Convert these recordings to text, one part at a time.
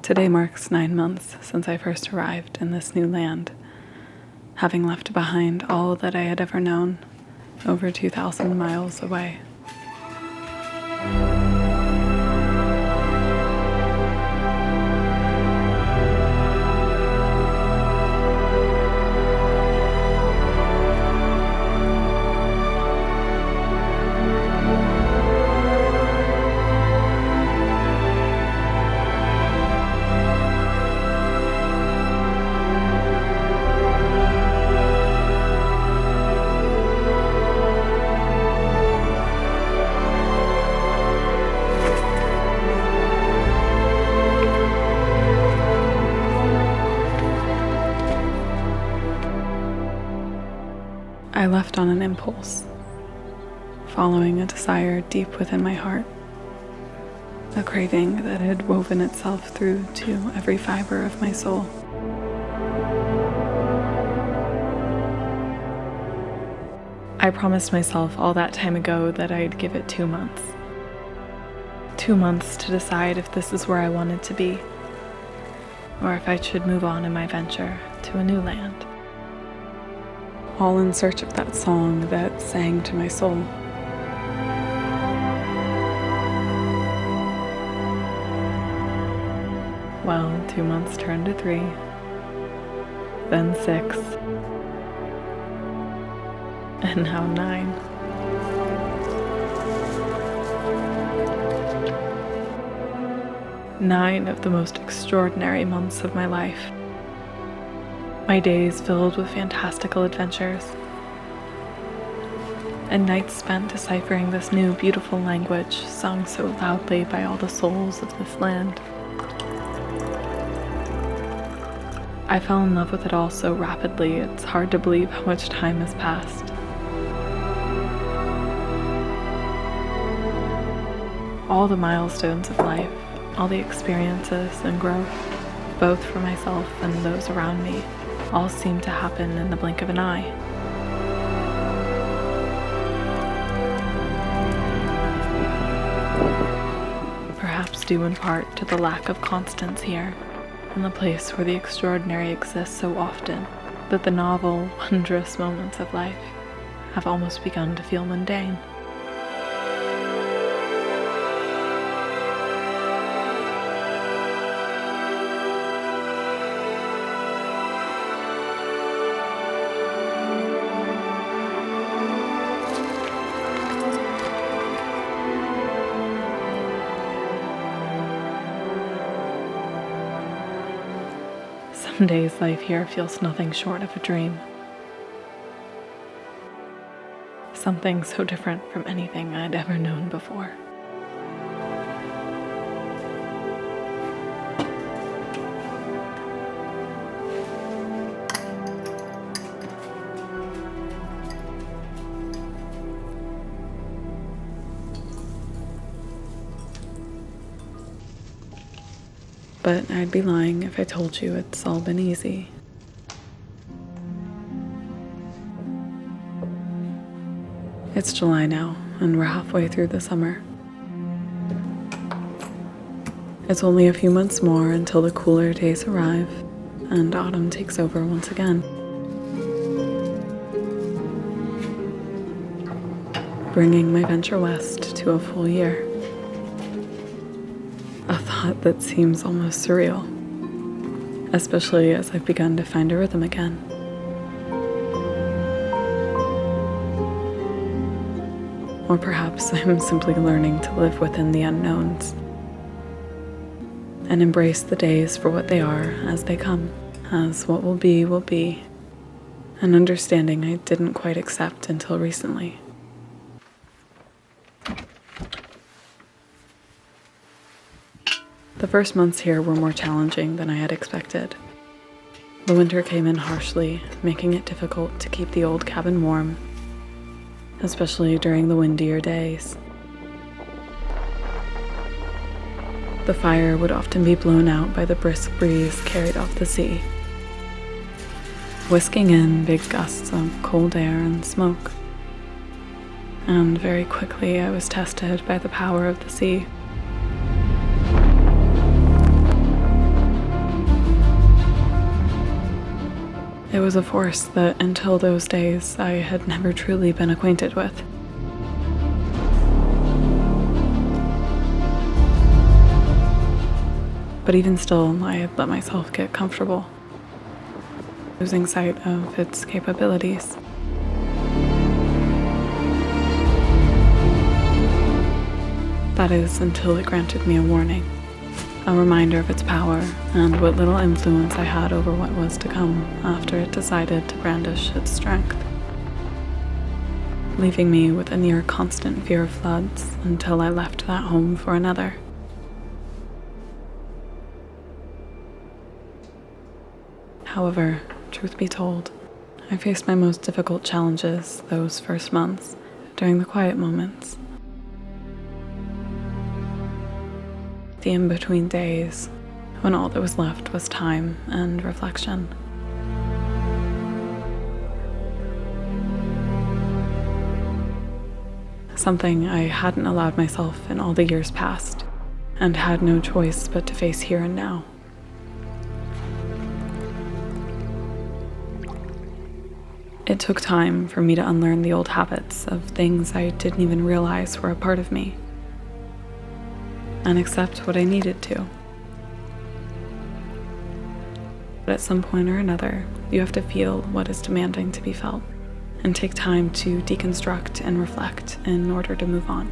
Today marks 9 months since I first arrived in this new land, having left behind all that I had ever known, over 2,000 miles away. I left on an impulse, following a desire deep within my heart, a craving that had woven itself through to every fiber of my soul. I promised myself all that time ago that I'd give it 2 months. 2 months to decide if this is where I wanted to be, or if I should move on in my venture to a new land. All in search of that song that sang to my soul. Well, 2 months turned to 3, then 6, and now 9. Nine of the most extraordinary months of my life. My days filled with fantastical adventures, and nights spent deciphering this new beautiful language sung so loudly by all the souls of this land. I fell in love with it all so rapidly, it's hard to believe how much time has passed. All the milestones of life, all the experiences and growth, both for myself and those around me, all seem to happen in the blink of an eye. Perhaps due in part to the lack of constance here, in the place where the extraordinary exists so often that the novel, wondrous moments of life have almost begun to feel mundane. Some days life here feels nothing short of a dream. Something so different from anything I'd ever known before. But I'd be lying if I told you it's all been easy. It's July now, and we're halfway through the summer. It's only a few months more until the cooler days arrive, and autumn takes over once again. Bringing my venture west to a full year. A thought that seems almost surreal, especially as I've begun to find a rhythm again. Or perhaps I'm simply learning to live within the unknowns and embrace the days for what they are as they come, as what will be, an understanding I didn't quite accept until recently. The first months here were more challenging than I had expected. The winter came in harshly, making it difficult to keep the old cabin warm, especially during the windier days. The fire would often be blown out by the brisk breeze carried off the sea, whisking in big gusts of cold air and smoke. And very quickly I was tested by the power of the sea. It was a force that, until those days, I had never truly been acquainted with. But even still, I had let myself get comfortable, losing sight of its capabilities. That is, until it granted me a warning, a reminder of its power and what little influence I had over what was to come after it decided to brandish its strength, leaving me with a near constant fear of floods until I left that home for another. However, truth be told, I faced my most difficult challenges those first months, during the quiet moments. The in-between days, when all that was left was time and reflection. Something I hadn't allowed myself in all the years past, and had no choice but to face here and now. It took time for me to unlearn the old habits of things I didn't even realize were a part of me, and accept what I needed to. But at some point or another, you have to feel what is demanding to be felt, and take time to deconstruct and reflect in order to move on.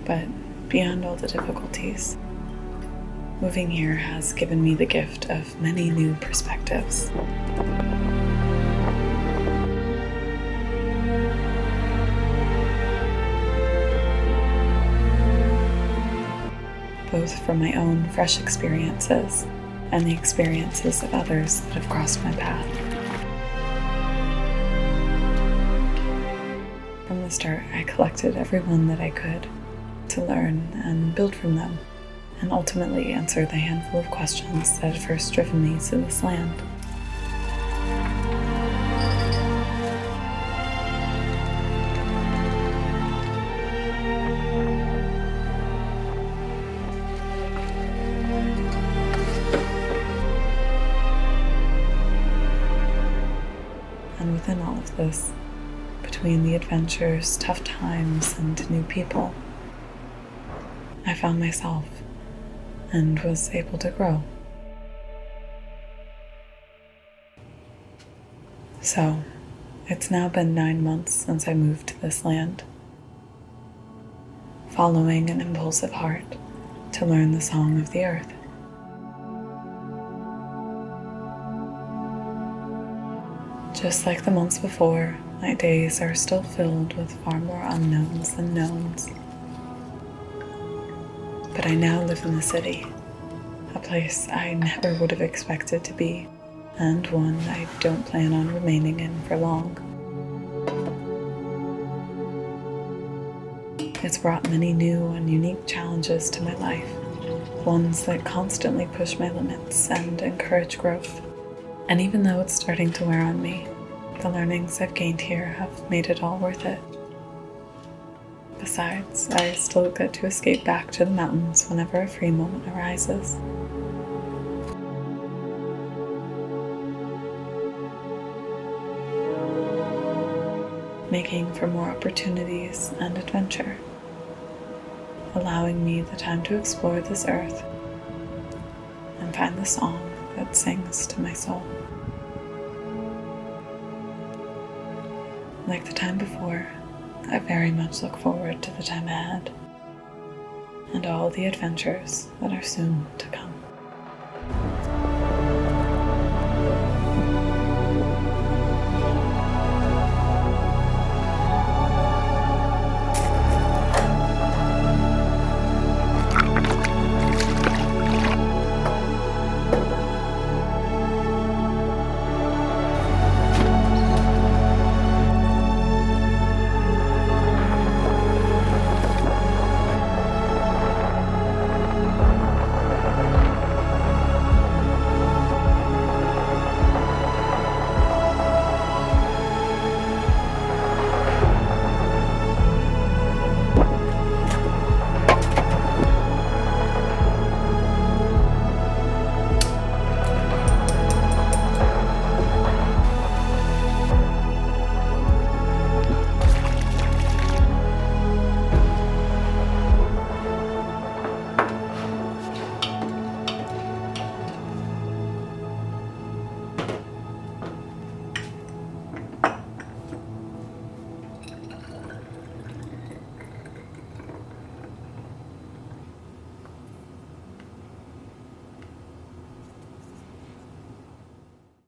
But beyond all the difficulties, moving here has given me the gift of many new perspectives. Both from my own fresh experiences and the experiences of others that have crossed my path. From the start, I collected everyone that I could to learn and build from them, and ultimately answer the handful of questions that had first driven me to this land. And within all of this, between the adventures, tough times, and new people, I found myself and was able to grow. So, it's now been 9 months since I moved to this land, following an impulsive heart to learn the song of the earth. Just like the months before, my days are still filled with far more unknowns than knowns. But I now live in the city, a place I never would have expected to be, and one I don't plan on remaining in for long. It's brought many new and unique challenges to my life, ones that constantly push my limits and encourage growth. And even though it's starting to wear on me, the learnings I've gained here have made it all worth it. Besides, I still get to escape back to the mountains whenever a free moment arises. Making for more opportunities and adventure, allowing me the time to explore this earth and find the song that sings to my soul. Like the time before, I very much look forward to the time ahead and all the adventures that are soon to come.